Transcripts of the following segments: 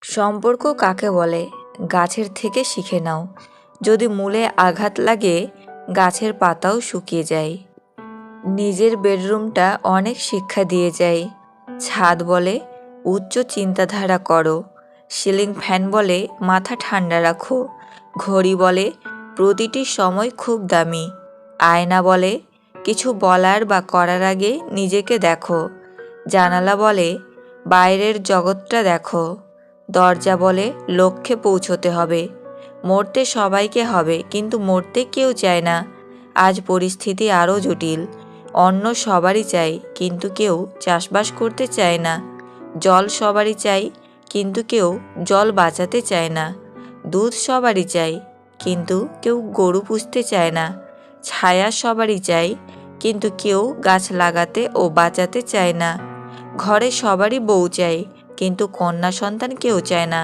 সম্পর্ক কাকে বলে? গাছের থেকে শিখে নাও। যদি মূলে আঘাত লাগে, গাছের পাতাও শুকিয়ে যায়। নিজের বেডরুমটা অনেক শিক্ষা দিয়ে যায়। ছাদ বলে উচ্চ চিন্তাধারা করো। সিলিং ফ্যান বলে মাথা ঠান্ডা রাখো। ঘড়ি বলে প্রতিটি সময় খুব দামি। আয়না বলে কিছু বলার বা করার আগে নিজেকে দেখো। জানালা বলে বাইরের জগৎটা দেখো। দরজা বলে লক্ষ্যে পৌঁছতে হবে। মরতে সবাইকে হবে, কিন্তু মরতে কেউ চায় না। আজ পরিস্থিতি আরও জটিল। অন্ন সবারই চাই, কিন্তু কেউ চাষবাস করতে চায় না। জল সবারই চাই, কিন্তু কেউ জল বাঁচাতে চায় না। দুধ সবারই চাই, কিন্তু কেউ গরু পুষতে চায় না। ছায়া সবারই চাই, কিন্তু কেউ গাছ লাগাতে ও বাঁচাতে চায় না। ঘরে সবারই বউ চাই, কিন্তু কন্যা সন্তান কেউ চায় না।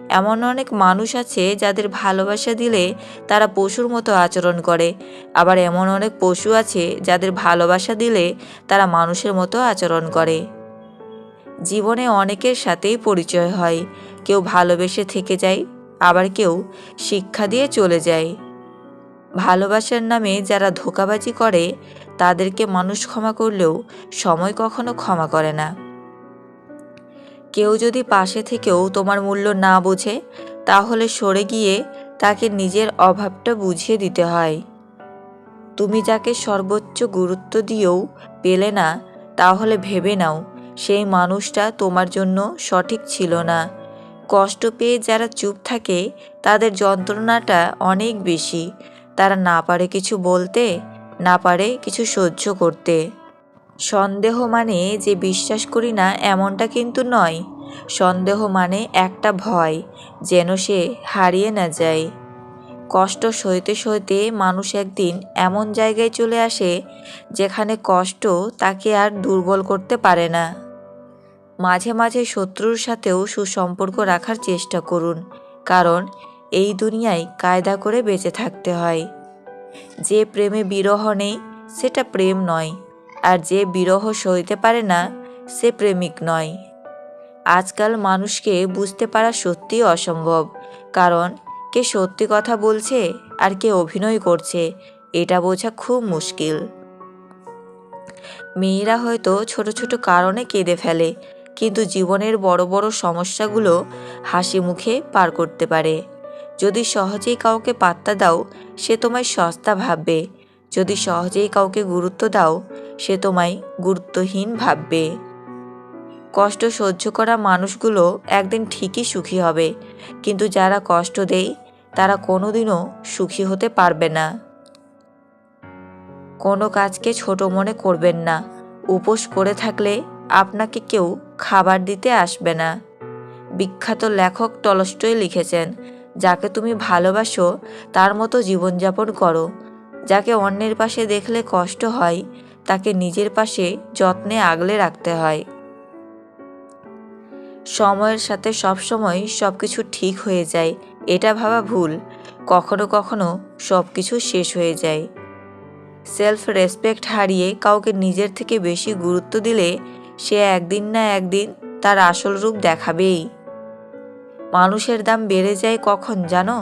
এমন অনেক মানুষ আছে যাদের ভালোবাসা দিলে তারা পশুর মতো আচরণ করে। আবার এমন অনেক পশু আছে যাদের ভালোবাসা দিলে তারা মানুষের মতো আচরণ করে। জীবনে অনেকের সাথেই পরিচয় হয়। কেউ ভালোবেসে থেকে যায়, আবার কেউ শিক্ষা দিয়ে চলে যায়। ভালোবাসার নামে যারা ধোঁকাবাজি করে তাদেরকে মানুষ ক্ষমা করলেও সময় কখনো ক্ষমা করে না। কেউ যদি পাশে থেকেও তোমার মূল্য না বোঝে, তাহলে সরে গিয়ে তাকে নিজের অভাবটা বুঝিয়ে দিতে হয়। তুমি যাকে সর্বোচ্চ গুরুত্ব দিয়েও পেলে না, তাহলে ভেবে নাও সেই মানুষটা তোমার জন্য সঠিক ছিল না। কষ্ট পেয়ে যারা চুপ থাকে তাদের যন্ত্রণাটা অনেক বেশি। তারা না পারে কিছু বলতে, না পারে কিছু সহ্য করতে। সন্দেহ মানে যে বিশ্বাস করি না এমনটা কিন্তু নয়। সন্দেহ মানে একটা ভয়, যেন সে হারিয়ে না যায়। কষ্ট সইতে সইতে মানুষ একদিন এমন জায়গায় চলে আসে যেখানে কষ্ট তাকে আর দুর্বল করতে পারে না। মাঝে মাঝে শত্রুর সাথেও সুসম্পর্ক রাখার চেষ্টা করুন, কারণ এই দুনিয়ায় কায়দা করে বেঁচে থাকতে হয়। যে প্রেমে বিরহ নেই সেটা প্রেম নয়, আর যে বিরহ সইতে পারে না সে প্রেমিক নয়। আজকাল মানুষকে বুঝতে পারা সত্যিই অসম্ভব, কারণ কে সত্যি কথা বলছে আর কে অভিনয় করছে এটা বোঝা খুব মুশকিল। মেয়েরা হয়তো ছোট ছোট কারণে কেঁদে ফেলে, কিন্তু জীবনের বড় বড় সমস্যাগুলো হাসি মুখে পার করতে পারে। যদি সহজেই কাউকে পাত্তা দাও, সে তোমায় সস্তা ভাববে। যদি সহজেই কাউকে গুরুত্ব দাও, সে তোমায় গুরুত্বহীন ভাববে। কষ্ট সহ্য করা মানুষগুলো একদিন ঠিকই সুখী হবে, কিন্তু যারা কষ্ট দেয় তারা কোনোদিনও সুখী হতে পারবে না। কোনো কাজকে ছোট মনে করবেন না। উপোস করে থাকলে আপনাকে কেউ খাবার দিতে আসবে না। বিখ্যাত লেখক টলস্টয় লিখেছেন, যাকে তুমি ভালোবাসো তার মতো জীবনযাপন করো। যাকে অন্যের পাশে দেখলে কষ্ট হয়, তাকে নিজের পাশে যত্নে আগলে রাখতে হয়। সময়ের সাথে সবসময় সব কিছু ঠিক হয়ে যায় এটা ভাবা ভুল। কখনো কখনো সব কিছু শেষ হয়ে যায়। সেলফ রেসপেক্ট হারিয়ে কাউকে নিজের থেকে বেশি গুরুত্ব দিলে সে একদিন না একদিন তার আসল রূপ দেখাবেই। মানুষের দাম বেড়ে যায় কখন জানো?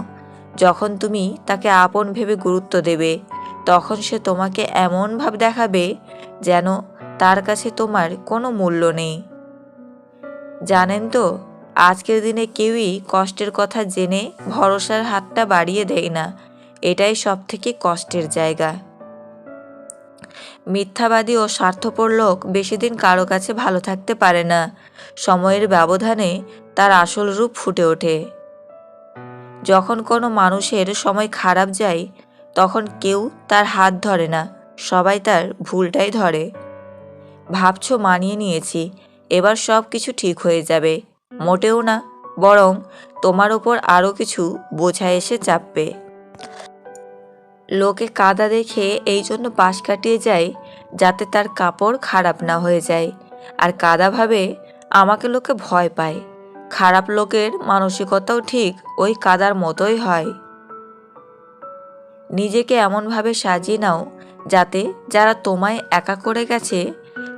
যখন তুমি তাকে আপন ভেবে গুরুত্ব দেবে, তখন সে তোমাকে এমন ভাব দেখাবে যেন তার কাছে তোমার কোনো মূল্য নেই। জানেন তো, আজকের দিনে কেউই কষ্টের কথা জেনে ভরসার হাতটা বাড়িয়ে দেয় না। এটাই সব থেকে কষ্টের জায়গা। মিথ্যাবাদী ও স্বার্থপর লোক বেশিদিন কারো কাছে ভালো থাকতে পারে না। সময়ের ব্যবধানে তার আসল রূপ ফুটে ওঠে। যখন কোনো মানুষের সময় খারাপ যায়, তখন কেউ তার হাত ধরে না, সবাই তার ভুলটাই ধরে। ভাবছো মানিয়ে নিয়েছি, এবার সব কিছু ঠিক হয়ে যাবে। মোটেও না, বরং তোমার ওপর আরও কিছু বোঝা এসে চাপবে। লোকে কাদা দেখে এই জন্য পাশ কাটিয়ে যায় যাতে তার কাপড় খারাপ না হয়ে যায়, আর কাদা ভাবে আমাকে লোকে ভয় পায়। খারাপ লোকের মানসিকতাও ঠিক ওই কাদার মতোই হয়। নিজেকে এমনভাবে সাজিয়ে নাও যাতে যারা তোমায় একা করে গেছে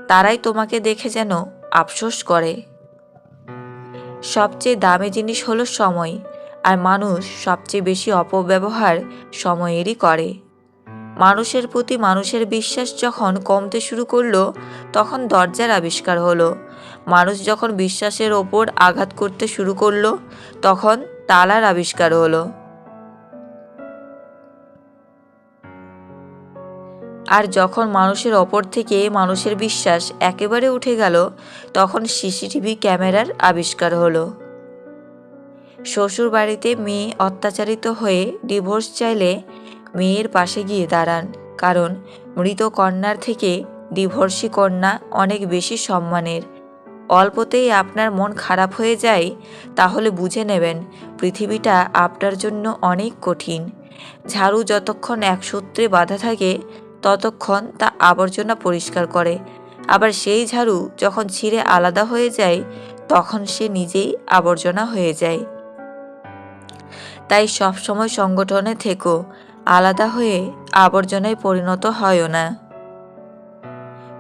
তারাই তোমাকে দেখে যেন আফসোস করে। সবচেয়ে দামি জিনিস হলো সময়, আর মানুষ সবচেয়ে বেশি অপব্যবহার সময়েরই করে। মানুষের প্রতি মানুষের বিশ্বাস যখন কমতে শুরু করলো, তখন দরজার আবিষ্কার হলো। মানুষ যখন বিশ্বাসের ওপর আঘাত করতে শুরু করলো, তখন তালার আবিষ্কার হলো। আর যখন মানুষের ওপর থেকে মানুষের বিশ্বাস একেবারে উঠে গেল, তখন সিসিটিভি ক্যামেরার আবিষ্কার হলো। শ্বশুর বাড়িতে মেয়ে অত্যাচারিত হয়ে ডিভোর্স চাইলে মেয়ের পাশে গিয়ে দাঁড়ান, কারণ মৃত কন্যার থেকে ডিভোর্সি কন্যা অনেক বেশি সম্মানের। অল্পতেই আপনার মন খারাপ হয়ে যায়, তাহলে বুঝে নেবেন পৃথিবীটা আপনার জন্য অনেক কঠিন। ঝাড়ু যতক্ষণ এক সূত্রে বাঁধা থাকে, ততক্ষণ তা আবর্জনা পরিষ্কার করে, আবার সেই ঝাড়ু যখন ছিঁড়ে আলাদা হয়ে যায়, তখন সে নিজেই আবর্জনা হয়ে যায়। তাই সবসময় সংগঠনে থেকো, আলাদা হয়ে আবর্জনায় পরিণত হয়ও না।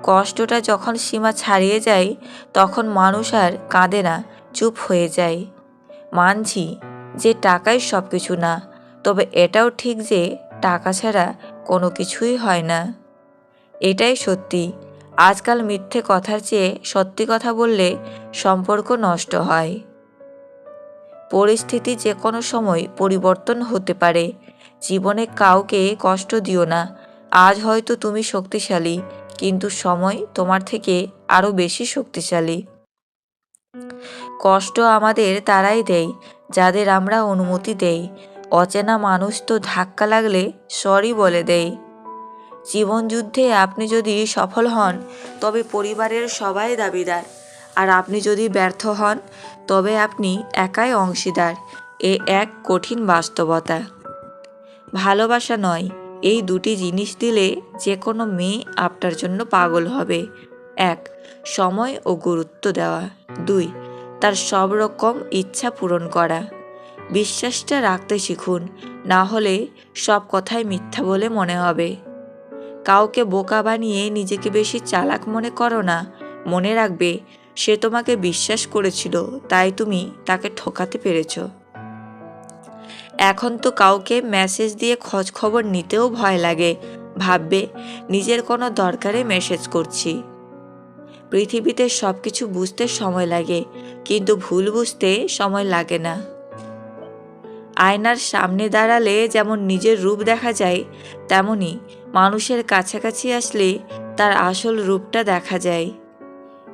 কষ্টটা যখন সীমা ছাড়িয়ে যায়, তখন মানুষ আর কাঁদে না, চুপ হয়ে যায়। মানছি যে টাকাই সব কিছু না, তবে এটাও ঠিক যে টাকা ছাড়া কোনো কিছুই হয় না। এটাই সত্যি, আজকাল মিথ্যে কথার চেয়ে সত্যি কথা বললে সম্পর্ক নষ্ট হয়। পরিস্থিতি যে কোনো সময় পরিবর্তন হতে পারে। জীবনে কাউকে কষ্ট দিও না। আজ হয়তো তুমি শক্তিশালী, কিন্তু সময় তোমার থেকে আরও বেশি শক্তিশালী। কষ্ট আমাদের তারাই দেয় যাদের আমরা অনুমতি দেই। অচেনা মানুষ তো ধাক্কা লাগলে সরি বলে দেয়। জীবনযুদ্ধে আপনি যদি সফল হন, তবে পরিবারের সবাই দাবিদার, আর আপনি যদি ব্যর্থ হন, তবে আপনি একাই অংশীদার। এ এক কঠিন বাস্তবতা। ভালোবাসা নয়, এই দুটি জিনিস দিলে যে কোনো মেয়ে আপনার জন্য পাগল হবে। 1. সময় ও গুরুত্ব দেওয়া। 2. তার সব রকম ইচ্ছা পূরণ করা। বিশ্বাসটা রাখতে শিখুন, না হলে সব কথাই মিথ্যা বলে মনে হবে। কাউকে বোকা বানিয়ে নিজেকে বেশি চালাক মনে করো না। মনে রাখবে, সে তোমাকে বিশ্বাস করেছিল, তাই তুমি তাকে ঠকাতে পেরেছ। এখন তো কাউকে মেসেজ দিয়ে খোঁজ খবর নিতেও ভয় লাগে, ভাববে নিজের কোনো দরকারে মেসেজ করছি। পৃথিবীতে সব কিছু বুঝতে সময় লাগে, কিন্তু ভুল বুঝতে সময় লাগে না। আয়নার সামনে দাঁড়ালে যেমন নিজের রূপ দেখা যায়, তেমনি মানুষের কাছাকাছি আসলে তার আসল রূপটা দেখা যায়।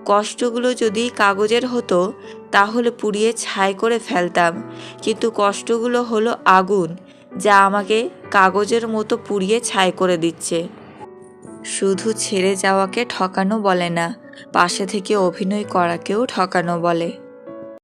কষ্টগুলো যদি কাগজের হতো, তাহলে পুড়িয়ে ছাই করে ফেলতাম, কিন্তু কষ্টগুলো হলো আগুন, যা আমাকে কাগজের মতো পুড়িয়ে ছাই করে দিচ্ছে। শুধু ছেড়ে যাওয়াকে ঠকানো বলে না, পাশে থেকে অভিনয় করাকেও ঠকানো বলে।